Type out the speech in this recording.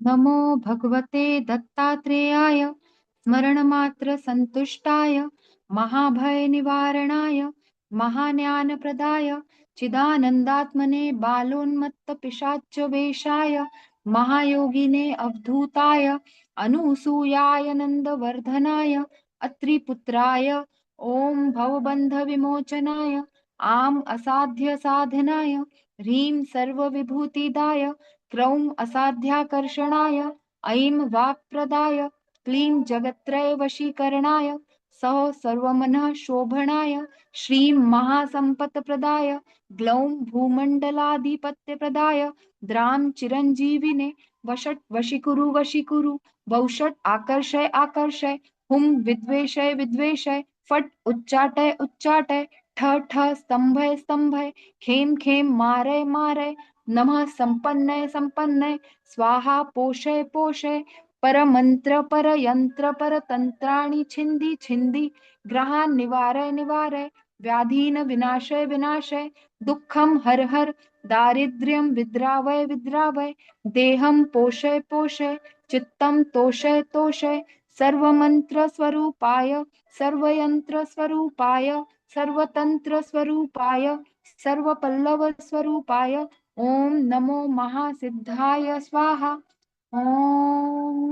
नमो भगवते दत्तात्रेयाय स्मरणमात्र संतुष्टाय महाभय निवारणाय महाज्ञानप्रदाय चिदानन्दात्मने बालोन्मत्त पिशाच वेशाय महायोगिने अवधूताय अनुसूयाय नन्दवर्धनाय अत्रिपुत्राय ॐ भवबन्ध विमोचनाय आम् असाध्य साधनाय ह्रीं सर्वविभूतिदाय क्रौं असाध्याकर्षणाय ऐं वाक्प्रदाय क्लीं जगत्त्रय वशीकरणाय सः सर्वमनः शोभणाय श्रीं महासम्पत्प्रदाय ग्लौं भूमण्डलाधिपत्यप्रदाय द्रां चिरञ्जीविने वषट् वशीकुरु वशीकुरु वौषट् आकर्षय आकर्षय हुं विद्वेषय विद्वेषय फट् उच्चाटय उच्चाटय ठ ठ स्तंभय स्तंभय खेम खेम मारय मारय नमः संपन्नय संपन्नय स्वाहा पोषय पोषय परमंत्र परयंत्र परतंत्राणि छिंदी छिंदी ग्रहान् निवारय निवारय व्याधीन विनाशय विनाशय दुःखं हर हर दारिद्र्यं विद्रावय विद्रावय देहं पोषय पोषय चित्तं तोषय तोषय सर्वमंत्र स्वरूपाय सर्वयंत्र स्वरूपाय सर्वतंत्र स्वरूपाय सर्वपल्लव स्वरूपाय ओम नमो महासिद्धाय स्वाहा। ओम